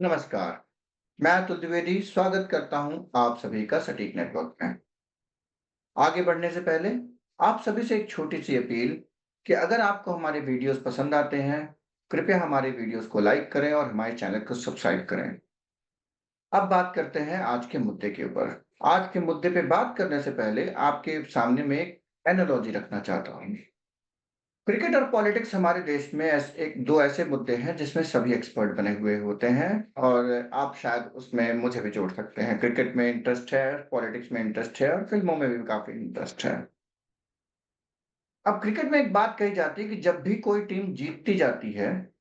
नमस्कार, मैं अतुल द्विवेदी स्वागत करता हूं आप सभी का सटीक नेटवर्क में। आगे बढ़ने से पहले आप सभी से एक छोटी सी अपील कि अगर आपको हमारे वीडियोस पसंद आते हैं, कृपया हमारे वीडियोस को लाइक करें और हमारे चैनल को सब्सक्राइब करें। अब बात करते हैं आज के मुद्दे के ऊपर। आज के मुद्दे पे बात करने से पहले आपके सामने में एक एनालॉजी रखना चाहता हूँ। क्रिकेट और पॉलिटिक्स हमारे देश में एक दो ऐसे मुद्दे हैं जिसमें सभी एक्सपर्ट बने हुए होते हैं और आप शायद उसमें मुझे भी जोड़ सकते हैं। क्रिकेट में इंटरेस्ट है, पॉलिटिक्स में इंटरेस्ट है और फिल्मों में भी काफी इंटरेस्ट है। अब क्रिकेट में एक बात कही जाती है कि जब भी कोई टीम जीतती जाती है,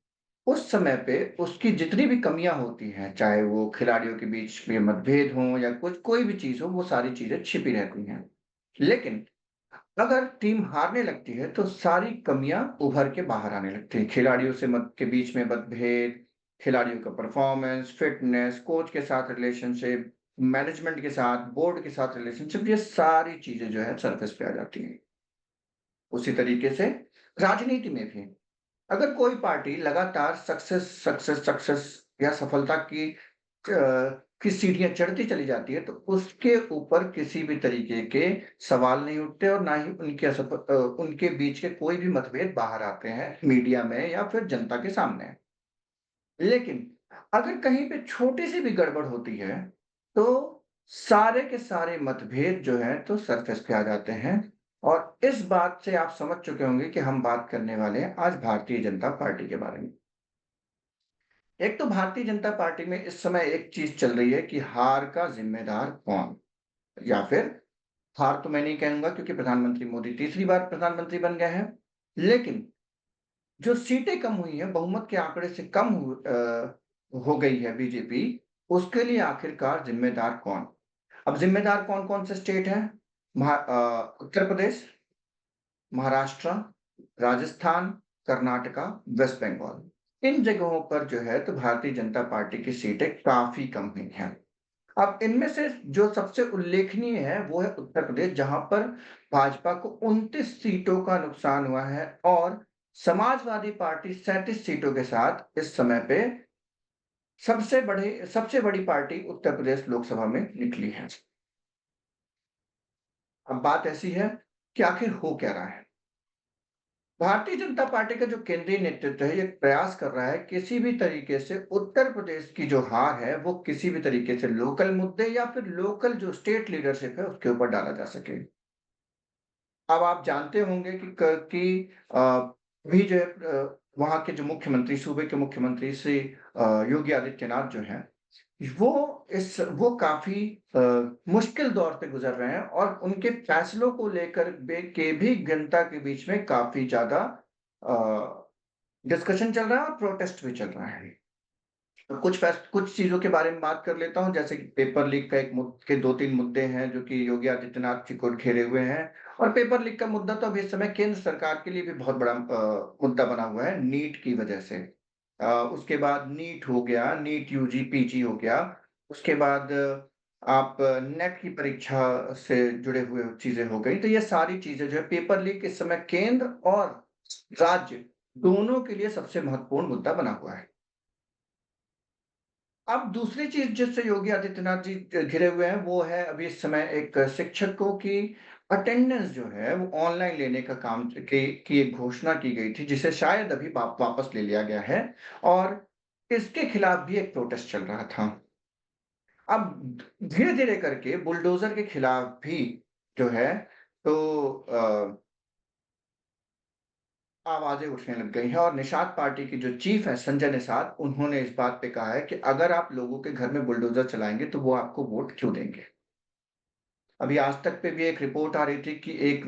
उस समय पे उसकी जितनी भी कमियां होती हैं, चाहे वो खिलाड़ियों के बीच में मतभेद हों या कुछ कोई भी चीज हो, वो सारी चीजें छिपी रहती हैं। लेकिन अगर टीम हारने लगती है तो सारी कमियां उभर के बाहर आने लगती हैं। खिलाड़ियों से मत के बीच में मतभेद, खिलाड़ियों का परफॉर्मेंस, फिटनेस, कोच के साथ रिलेशनशिप, मैनेजमेंट के साथ, बोर्ड के साथ रिलेशनशिप, ये सारी चीजें जो है सरफेस पे आ जाती हैं। उसी तरीके से राजनीति में भी अगर कोई पार्टी लगातार सक्सेस या सफलता की सीढ़ियाँ चढ़ती चली जाती है, तो उसके ऊपर किसी भी तरीके के सवाल नहीं उठते और ना ही उनके बीच के कोई भी मतभेद बाहर आते हैं मीडिया में या फिर जनता के सामने। लेकिन अगर कहीं पे छोटी-सी भी गड़बड़ होती है, तो सारे के सारे मतभेद जो हैं, तो सरफ़ेस पे आ जाते हैं और इस बात से आप समझ चुके होंगे कि हम बात करने वाले हैं आज भारतीय जनता पार्टी के बारे में। एक तो भारतीय जनता पार्टी में इस समय एक चीज़ चल रही है कि हार का ज़िम्मेदार कौन? या फिर हार तो मैं नहीं कहूँगा क्योंकि प्रधानमंत्री मोदी तीसरी बार प्रधानमंत्री बन गए हैं। लेकिन जो सीटें कम हुई हैं, बहुमत के आंकड़े से कम हो गई है बीजेपी, उसके लिए आखिरकार ज़िम्मेदार कौन? अब ज़िम्मेदार कौन-कौन से स्टेट हैं? उत्तर प्रदेश, महाराष्ट्र, राजस्थान, कर्नाटका, वेस्ट बंगाल। इन जगहों पर जो है तो भारतीय जनता पार्टी की सीटें काफ़ी कम हुई हैं। अब इनमें से जो सबसे उल्लेखनीय है वो है उत्तर प्रदेश जहाँ पर भाजपा को 29 सीटों का नुकसान हुआ है और समाजवादी पार्टी 37 सीटों के साथ इस समय पे सबसे बड़ी पार्टी उत्तर प्रदेश लोकसभा में निकली है। अब बात ऐसी है कि आखिर हो क्या रहा है? भारतीय जनता पार्टी का जो केंद्रीय नेतृत्व है, ये प्रयास कर रहा है किसी भी तरीके से उत्तर प्रदेश की जो हार है, वो किसी भी तरीके से लोकल मुद्दे या फिर लोकल जो स्टेट लीडरशिप है, उसके ऊपर डाला जा सके। अब आप जानते होंगे अभी जो है वहाँ के जो मुख्यमंत्री सूबे के मुख्यमंत्री श्री योगी आदित्यनाथ जो हैं, वो काफ़ी मुश्किल दौर से गुज़र रहे हैं और उनके फैसलों को लेकर के भी जनता के बीच में काफ़ी ज़्यादा डिस्कशन चल रहा है और प्रोटेस्ट भी चल रहा है। तो कुछ चीज़ों के बारे में बात कर लेता हूँ, जैसे कि पेपर लीक का एक मुद के 2-3 मुद्दे हैं, जो कि योगी आदित्यनाथ जी को घेरे हुए हैं और पेपर लीक का मुद्दा तो अभी इस समय केंद्र सरकार के लिए भी बहुत बड़ा मुद्दा बना हुआ है, नीट की वजह से। उसके बाद नीट हो गया, नीट यूजी, पीजी हो गया। उसके बाद आप नेट की परीक्षा से जुड़े हुए चीज़ें हो गई। तो ये सारी चीज़ें जो है पेपर लीक इस समय केंद्र और राज्य दोनों के लिए सबसे महत्वपूर्ण मुद्दा बना हुआ है। अब दूसरी चीज़ जिससे योगी आदित्यनाथ जी घिरे हुए हैं, वो है अभी इस समय एक शिक्षकों की अटेंडेंस जो है, वो ऑनलाइन लेने का काम की एक घोषणा की गई थी, जिसे शायद अभी वापस ले लिया गया है और इसके खिलाफ भी एक प्रोटेस्ट चल रहा था। अब धीरे-धीरे करके बुलडोज़र के खिलाफ भी जो है तो आवाज़ें उठने लग गई हैं और निषाद पार्टी की जो चीफ है संजय निषाद, उन्होंने इस बात पे कहा है कि अगर आप लोगों के घर में बुलडोज़र चलाएँगे, तो वो आपको वोट क्यों देंगे? अभी आज तक पे भी एक रिपोर्ट आ रही थी कि एक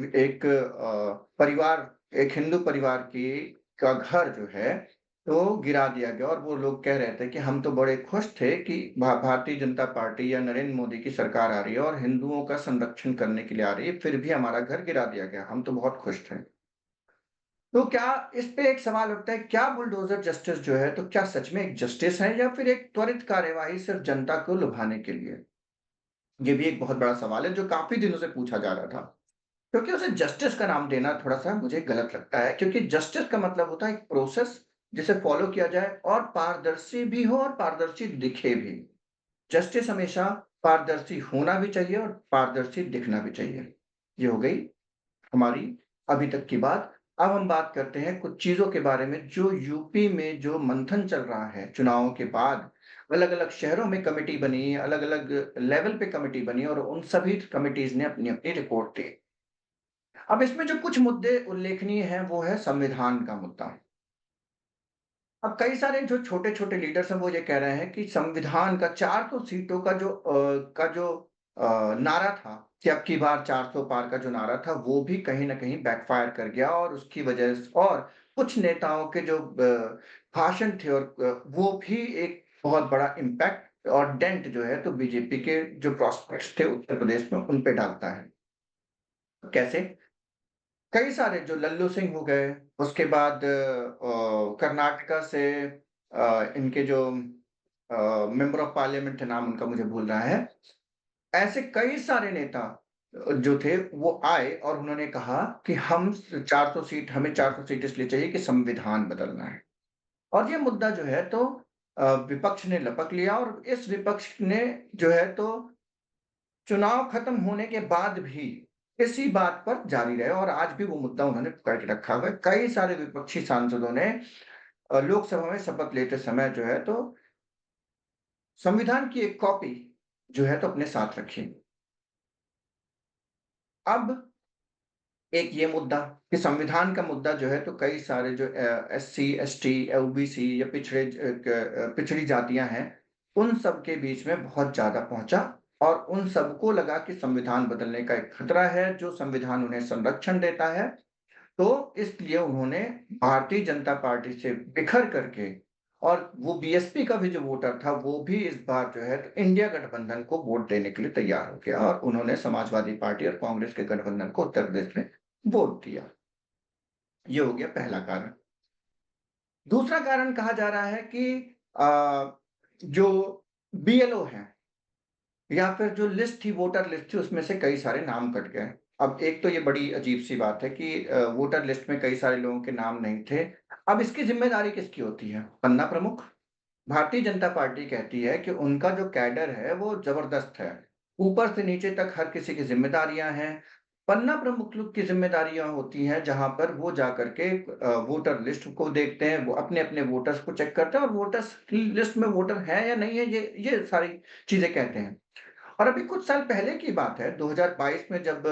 हिंदू परिवार का घर जो है, तो गिरा दिया गया और वो लोग कह रहे थे कि हम तो बड़े खुश थे कि भारतीय जनता पार्टी या नरेंद्र मोदी की सरकार आ रही है और हिंदुओं का संरक्षण करने के लिए आ रही है, फिर भी हमारा घर गिरा दिया गया, हम तो बहुत खुश थे। तो क्या इस पे एक सवाल उठता है, क्या बुलडोज़र जस्टिस जो है, तो क्या सच में एक जस्टिस है या फिर एक त्वरित कार्यवाही सिर्फ़ जनता को लुभाने के लिए? ये भी एक बहुत बड़ा सवाल है जो काफ़ी दिनों से पूछा जा रहा था। क्योंकि उसे जस्टिस का नाम देना थोड़ा-सा मुझे गलत लगता है क्योंकि जस्टिस का मतलब होता है एक प्रोसेस जिसे फॉलो किया जाए और पारदर्शी भी हो और पारदर्शी दिखे भी। जस्टिस हमेशा पारदर्शी होना भी चाहिए और पारदर्शी दिखना भी चाहिए। ये हो गई हमारी अभी तक की बात। अब हम बात करते हैं कुछ चीज़ों के बारे में जो यूपी में जो मंथन चल रहा है चुनावों के बाद। अलग-अलग शहरों में कमिटी बनी, अलग-अलग लेवल पे कमिटी बनी और उन सभी कमिटीज़ ने अपनी-अपनी रिपोर्ट दी। अब इसमें जो कुछ मुद्दे उल्लेखनीय हैं वो है संविधान का मुद्दा। अब कई सारे जो छोटे-छोटे लीडर्स हैं वो ये कह रहे हैं कि संविधान का 400 सीटों का जो नारा था कि अब की बार 400 पार का जो नारा था वो भी कहीं न कहीं बैकफायर कर गया और उसकी वजह से और कुछ नेताओं के जो भाषण थे और वो भी एक बहुत बड़ा इम्पैक्ट और डेंट जो है तो बीजेपी के जो प्रॉस्पेक्ट्स थे उत्तर प्रदेश में उन पे डालता है। कैसे? कई सारे जो लल्लू सिंह हो गए, उसके बाद कर्नाटका से इनके जो मेंबर ऑफ पार्लियामेंट थे, नाम उनका मुझे भूल रहा है। ऐसे कई सारे नेता जो थे वो आए और उन्होंने कहा कि हमें 400 सीट इसलिए चाहिए कि संविधान बदलना है। और ये मुद्दा जो है तो विपक्ष ने लपक लिया और इस विपक्ष ने जो है तो चुनाव खत्म होने के बाद भी इसी बात पर जारी रहे और आज भी वो मुद्दा उन्होंने पकड़ के रखा हुआ है। कई सारे विपक्षी सांसदों ने लोकसभा में शपथ लेते समय जो है तो संविधान की एक कॉपी जो है तो अपने साथ रखी। अब एक ये मुद्दा कि संविधान का मुद्दा जो है तो कई सारे जो एससी, एसटी, ओबीसी या पिछड़ी जातियाँ हैं, उन सब के बीच में बहुत ज़्यादा पहुँचा और उन सबको लगा कि संविधान बदलने का एक खतरा है, जो संविधान उन्हें संरक्षण देता है। तो इसलिए उन्होंने भारतीय जनता पार्टी से बिखर करके और वो बीएसपी का भी जो वोटर था, वो भी इस बार जो है इंडिया गठबंधन को वोट देने के लिए तैयार हो गया और उन्होंने समाजवादी पार्टी और कांग्रेस के गठबंधन को उत्तर प्रदेश में वोट दिया। ये हो गया पहला कारण। दूसरा कारण कहा जा रहा है कि जो बीएलओ हैं या फिर जो लिस्ट थी, वोटर लिस्ट थी, उसमें से कई सारे नाम कट गए। अब एक तो ये बड़ी अजीब-सी बात है कि वोटर लिस्ट में कई सारे लोगों के नाम नहीं थे। अब इसकी ज़िम्मेदारी किसकी होती है? पन्ना प्रमुख। भारतीय जनता पार्टी कहती है कि उनका जो कैडर है, वो ज़बरदस्त है। ऊपर से नीचे तक हर किसी की ज़िम्मेदारियाँ हैं। पन्ना प्रमुख लोग की ज़िम्मेदारियाँ होती हैं, जहाँ पर वो जाकर के वोटर लिस्ट को देखते हैं, वो अपने-अपने वोटर्स को चेक करते हैं और वोटर्स की लिस्ट में वोटर है या नहीं है, ये सारी चीज़ें कहते हैं। और अभी कुछ साल पहले की बात है, 2022 में जब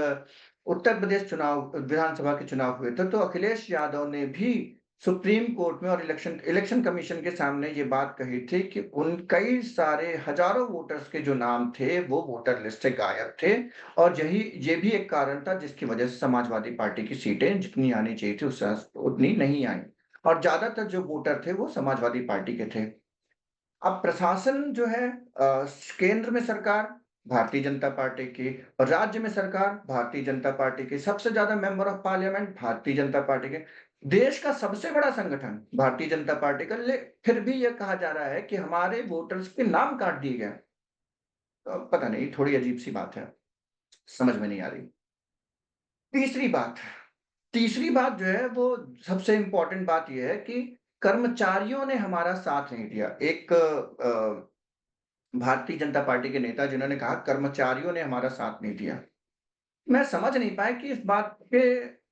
उत्तर प्रदेश चुनाव विधानसभा के चुनाव हुए थे, तो अखिलेश यादव ने भी सुप्रीम कोर्ट में और इलेक्शन इलेक्शन कमीशन के सामने ये बात कही थी कि उन कई सारे हज़ारों वोटर्स के जो नाम थे, वो वोटर लिस्ट से गायब थे और ये भी एक कारण था जिसकी वजह से समाजवादी पार्टी की सीटें जितनी आनी चाहिए थी, उससे उतनी नहीं आई और ज़्यादातर जो वोटर थे, वो समाजवादी पार्टी के थे। अब प्रशासन जो है केंद्र में सरकार भारतीय जनता पार्टी की और राज्य में सरकार भारतीय जनता पार्टी की, सबसे ज़्यादा member of parliament Bharatiya Janata party के, देश का सबसे बड़ा संगठन भारतीय जनता पार्टी का ले फिर भी ये कहा जा रहा है कि हमारे वोटर्स के नाम काट दिए गए। पता नहीं थोड़ी अजीब-सी बात है, समझ में नहीं आ रही। तीसरी बात तीसरी बात जो है वो सबसे इम्पोर्टेंट बात ये है कि कर्मचारियों ने हमारा साथ नहीं दिया। एक भारतीय जनता पार्टी के नेता जिन्होंने कहा कर्मचारियों ने हमारा साथ नहीं दिया। मैं समझ नहीं पाया कि इस बात पे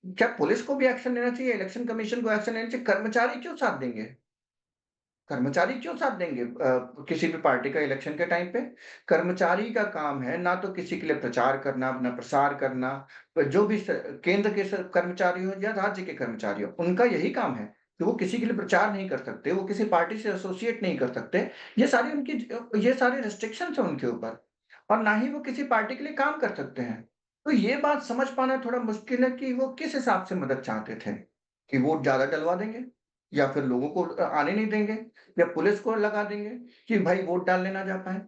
क्या पुलिस को भी एक्शन लेना चाहिए, इलेक्शन कमीशन को एक्शन लेना चाहिए, कर्मचारी क्यों साथ देंगे? कर्मचारी क्यों साथ देंगे किसी भी पार्टी का इलेक्शन के टाइम पे? कर्मचारी का काम है ना तो किसी के लिए प्रचार करना, ना प्रसार करना, जो भी केंद्र के कर्मचारी हो या राज्य के कर्मचारी हो, उनका यही काम है कि वो किसी के लिए प्रचार नहीं कर सकते, वो किसी पार्टी से एसोसिएट नहीं कर सकते। ये सारी रिस्ट्रिक्शंस हैं उनके ऊपर और ना ही वो किसी पार्टी के लिए काम कर सकते हैं। तो ये बात समझ पाना थोड़ा मुश्किल है कि वो किस हिसाब से मदद चाहते थे, कि वोट ज़्यादा डलवा देंगे या फिर लोगों को आने नहीं देंगे या पुलिस को लगा देंगे कि भाई वोट डालने ना जा पाएँ।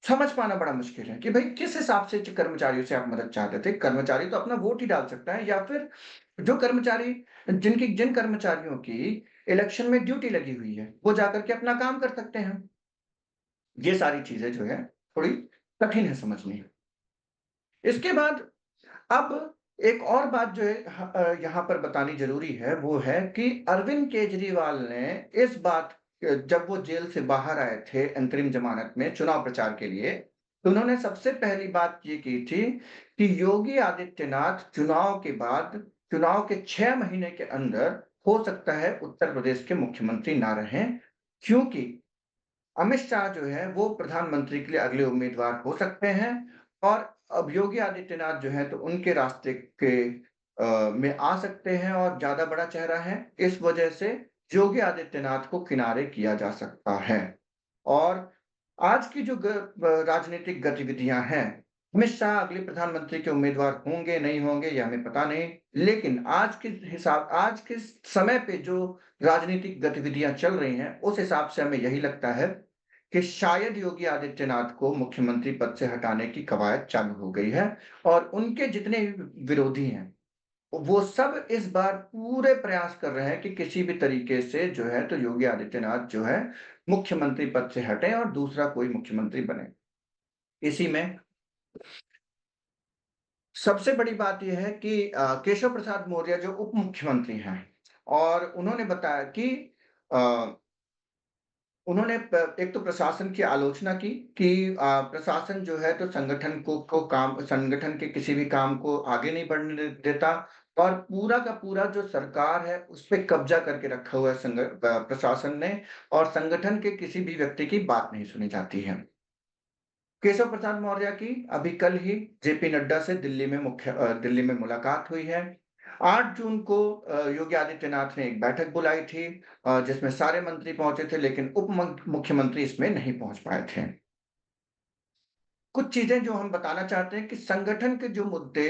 समझ पाना बड़ा मुश्किल है कि भाई किस हिसाब से कर्मचारियों से आप मदद चाहते थे। कर्मचारी तो अपना वोट ही डाल सकता है या फिर जो कर्मचारी जिन कर्मचारियों की इलेक्शन में ड्यूटी लगी हुई है, वो जाकर के अपना काम कर सकते हैं। ये सारी चीज़ें जो है थोड़ी कठिन है समझनी। इसके बाद अब एक और बात जो है यहाँ पर बतानी ज़रूरी है, वो है कि अरविंद केजरीवाल ने इस बात जब वो जेल से बाहर आए थे अंतरिम ज़मानत में चुनाव प्रचार के लिए, तो उन्होंने सबसे पहली बात ये की थी कि योगी आदित्यनाथ चुनाव के बाद, चुनाव के 6 महीने के अंदर हो सकता है उत्तर प्रदेश के मुख्यमंत्री ना रहें, क्योंकि अमित शाह जो है वो प्रधानमंत्री के लिए अगले उम्मीदवार हो सकते हैं और अब योगी आदित्यनाथ जो है तो उनके रास्ते के में आ सकते हैं और ज़्यादा बड़ा चेहरा है। इस वजह से योगी आदित्यनाथ को किनारे किया जा सकता है। और आज की जो राजनीतिक गतिविधियाँ हैं, अमित शाह अगले प्रधानमंत्री के उम्मीदवार होंगे, नहीं होंगे ये हमें पता नहीं। लेकिन आज के समय पे जो राजनीतिक गतिविधियाँ चल रही हैं, उस हिसाब से हमें यही लगता है कि शायद योगी आदित्यनाथ को मुख्यमंत्री पद से हटाने की कवायद चालू हो गई है और उनके जितने भी विरोधी हैं, वो सब इस बार पूरे प्रयास कर रहे हैं कि किसी भी तरीके से जो है तो योगी आदित्यनाथ जो है मुख्यमंत्री पद से हटें और दूसरा कोई मुख्यमंत्री बने। इसी में सबसे बड़ी बात ये है कि केशव प्रसाद मौर्य जो उप मुख्यमंत्री हैं और उन्होंने बताया कि अ, उन्होंने एक तो प्रशासन की आलोचना की कि प्रशासन जो है तो संगठन के किसी भी काम को आगे नहीं बढ़ने देता और पूरा का पूरा जो सरकार है उस पे कब्जा करके रखा हुआ है प्रशासन ने और संगठन के किसी भी व्यक्ति की बात नहीं सुनी जाती है। केशव प्रसाद मौर्य की अभी कल ही जेपी नड्डा से दिल्ली में मुलाकात हुई है। 8 जून को योगी आदित्यनाथ ने एक बैठक बुलाई थी जिसमें सारे मंत्री पहुंचे थे लेकिन मुख्यमंत्री इसमें नहीं पहुंच पाए थे। कुछ चीजें जो हम बताना चाहते हैं कि संगठन के जो मुद्दे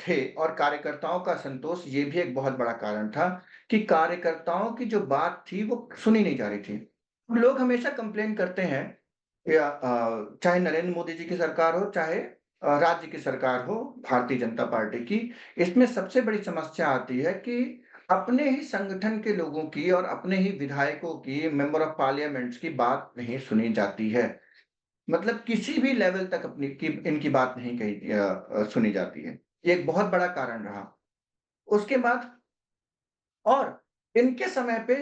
थे और कार्यकर्ताओं का असंतोष ये भी एक बहुत बड़ा कारण था कि कार्यकर्ताओं की जो बात थी वो सुनी नहीं जा रही थी। लोग हमेशा कंप्लेन करते हैं या चाहे नरेंद्र मोदी जी की सरकार हो, चाहे राज्य की सरकार हो, भारतीय जनता पार्टी की, इसमें सबसे बड़ी समस्या आती है कि अपने ही संगठन के लोगों की और अपने ही विधायकों की, मेंबर ऑफ पार्लियामेंट्स की बात नहीं सुनी जाती है। मतलब किसी भी लेवल तक इनकी बात नहीं सुनी जाती है। ये एक बहुत बड़ा कारण रहा। उसके बाद और इनके समय पे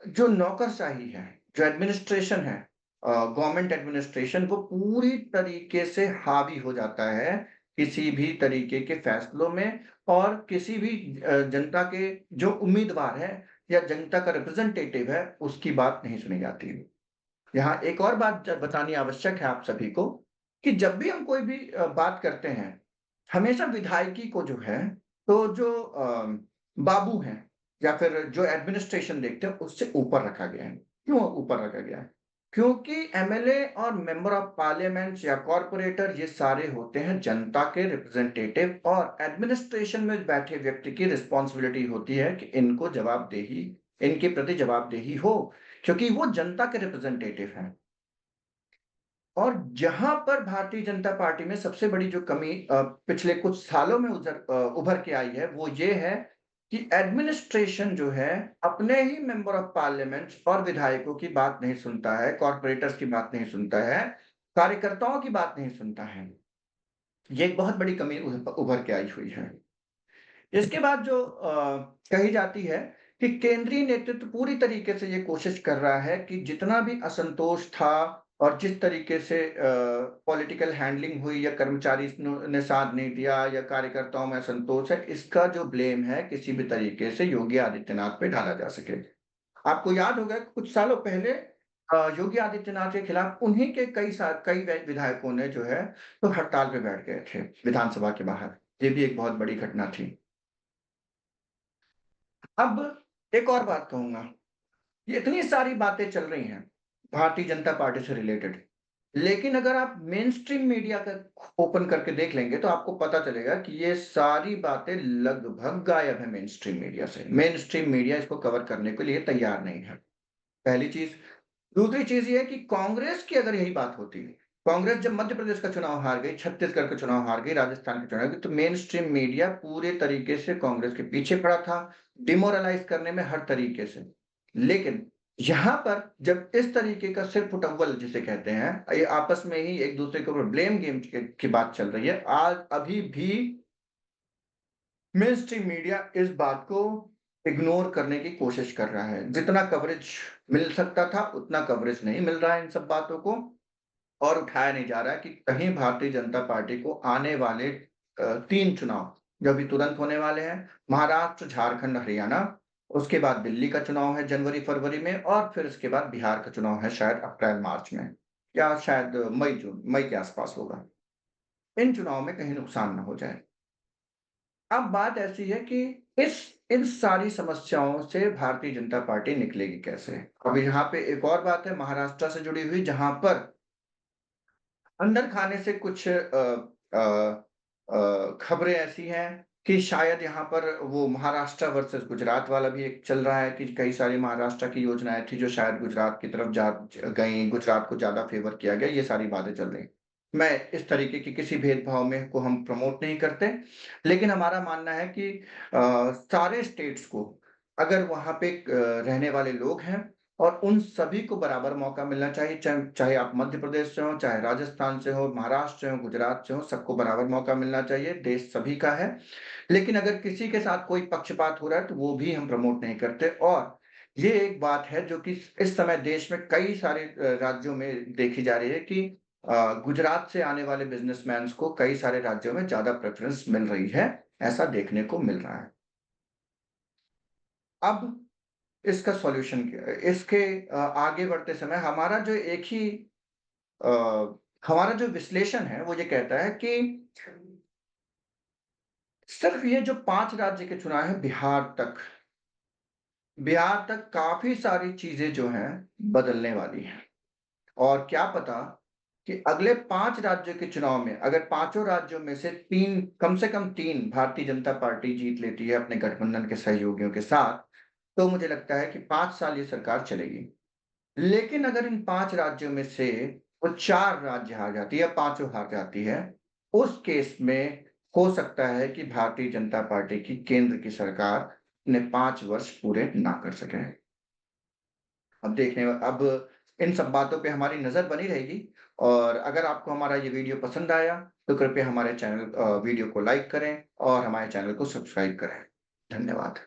जो नौकरशाही है, जो एडमिनिस्ट्रेशन है गवर्नमेंट एडमिनिस्ट्रेशन वो पूरी तरीके से हावी हो जाता है, किसी भी तरीके के फैसलों में और किसी भी जनता के जो उम्मीदवार है या जनता का रिप्रेजेंटेटिव है, उसकी बात नहीं सुनी जाती है। यहाँ एक और बात बतानी आवश्यक है आप सभी को कि जब भी हम कोई भी बात करते हैं, हमेशा विधायकी को जो है, तो जो बाबू हैं या फिर जो एडमिनिस्ट्रेशन देखते हैं, उससे ऊपर रखा गया है। क्यों ऊपर रखा गया है? क्योंकि एमएलए और मेंबर ऑफ पार्लियामेंट या कॉर्पोरेटर ये सारे होते हैं जनता के रिप्रेजेंटेटिव और एडमिनिस्ट्रेशन में बैठे व्यक्ति की रिस्पॉन्सिबिलिटी होती है कि इनके प्रति जवाबदेही हो, क्योंकि वो जनता के रिप्रेजेंटेटिव हैं। और जहाँ पर भारतीय जनता पार्टी में सबसे बड़ी जो कमी पिछले कुछ सालों में उभर के आई है, वो ये है कि एडमिनिस्ट्रेशन जो है, अपने ही मेंबर ऑफ पार्लियामेंट और विधायकों की बात नहीं सुनता है, कॉर्पोरेटर्स की बात नहीं सुनता है, कार्यकर्ताओं की बात नहीं सुनता है। ये एक बहुत बड़ी कमी उभर के आई हुई है। इसके बाद जो कही जाती है कि केंद्रीय नेतृत्व पूरी तरीके से ये कोशिश कर रहा है कि जितना भी असंतोष था और जिस तरीके से पॉलिटिकल हैंडलिंग हुई या कर्मचारी ने साथ नहीं दिया या कार्यकर्ताओं में असंतोष है, इसका जो ब्लेम है किसी भी तरीके से योगी आदित्यनाथ पे ढाला जा सके। आपको याद होगा कि कुछ सालों पहले योगी आदित्यनाथ के खिलाफ उन्हीं के कई विधायकों ने जो है तो हड़ताल पे बैठ गए थे विधानसभा के बाहर। ये भी एक बहुत बड़ी घटना थी। अब एक और बात कहूँगा, ये इतनी सारी बातें चल रही हैं, भारतीय जनता पार्टी से रिलेटेड, लेकिन अगर आप मेन स्ट्रीम मीडिया का ओपन करके देख लेंगे, तो आपको पता चलेगा कि ये सारी बातें लगभग गायब है मेन स्ट्रीम मीडिया से। मेन स्ट्रीम मीडिया इसको कवर करने के लिए तैयार नहीं है, पहली चीज़। दूसरी चीज़ ये है कि कांग्रेस की अगर यही बात होती, कांग्रेस जब मध्य प्रदेश का चुनाव हार गई, छत्तीसगढ़ का चुनाव हार गई, राजस्थान का चुनाव हार गई, तो मेन स्ट्रीम मीडिया पूरे तरीके से कांग्रेस के पीछे पड़ा था, डिमोरलाइज़ करने में हर तरीके से। लेकिन यहाँ पर जब इस तरीके का सिर-फुटअव्वल जिसे कहते हैं, ये आपस में ही एक-दूसरे के ऊपर ब्लेम गेम की बात चल रही है, आज अभी भी मेन स्ट्रीम मीडिया इस बात को इग्नोर करने की कोशिश कर रहा है। जितना कवरेज मिल सकता था, उतना कवरेज नहीं मिल रहा है इन सब बातों को और उठाया नहीं जा रहा है कि कहीं भारतीय जनता पार्टी को आने वाले 3 चुनाव जो अभी तुरंत होने वाले हैं, महाराष्ट्र, झारखंड, हरियाणा, उसके बाद दिल्ली का चुनाव है जनवरी-फरवरी में और फिर उसके बाद बिहार का चुनाव है शायद अप्रैल-मार्च में या शायद मई के आसपास होगा। इन चुनाव में कहीं नुकसान ना हो जाए। अब बात ऐसी है कि इस इन सारी समस्याओं से भारतीय जनता पार्टी निकलेगी कैसे? अब यहाँ पे एक और बात है महाराष्ट्र से जुड़ी हुई जहाँ पर अंदर खाने से कुछ खबरें ऐसी हैं कि शायद यहाँ पर वो महाराष्ट्र वर्सेस गुजरात वाला भी एक चल रहा है कि कई सारी महाराष्ट्र की योजनाएँ थी जो शायद गुजरात की तरफ जा गईं, गुजरात को ज़्यादा फ़ेवर किया गया, ये सारी बातें चल रही हैं। मैं इस तरीके की किसी भेदभाव में को हम प्रमोट नहीं करते, लेकिन हमारा मानना है कि सारे स्टेट्स को अगर वहाँ पे रहने वाले लोग हैं और उन सभी को बराबर मौका मिलना चाहिए, चाहे आप मध्य प्रदेश से हों, चाहे राजस्थान से हो, महाराष्ट्र से हो, गुजरात से हो, सबको बराबर मौका मिलना चाहिए, देश सभी का है। लेकिन अगर किसी के साथ कोई पक्षपात हो रहा है, तो वो भी हम प्रमोट नहीं करते और ये एक बात है जो कि इस समय देश में कई सारे राज्यों में देखी जा रही है कि गुजरात से आने वाले बिज़नेसमैन्स को कई सारे राज्यों में ज़्यादा प्रेफ़रेंस मिल रही है, ऐसा देखने को मिल रहा है। अब इसका सॉल्यूशन क्या है? इसके आगे बढ़ते समय अ, हमारा जो विश्लेषण है वो ये कहता है कि सिर्फ़ ये जो 5 राज्य के चुनाव हैं बिहार तक काफ़ी सारी चीज़ें जो हैं बदलने वाली हैं। और क्या पता कि अगले 5 राज्यों के चुनाव में अगर पाँचों राज्यों में से 3 कम से कम 3 भारतीय जनता पार्टी जीत लेती है अपने गठबंधन के सहयोगियों के साथ, तो मुझे लगता है कि 5 साल ये सरकार चलेगी। लेकिन अगर इन 5 राज्यों में से वो 4 राज्य हार जाती है या पाँचों हार जाती है, उस केस में हो सकता है कि भारतीय जनता पार्टी की केंद्र की सरकार अपने 5 वर्ष पूरे ना कर सके। अब इन सब बातों पे हमारी नज़र बनी रहेगी और अगर आपको हमारा ये वीडियो पसंद आया, तो कृपया हमारे वीडियो को लाइक करें और हमारे चैनल को सब्सक्राइब करें। धन्यवाद।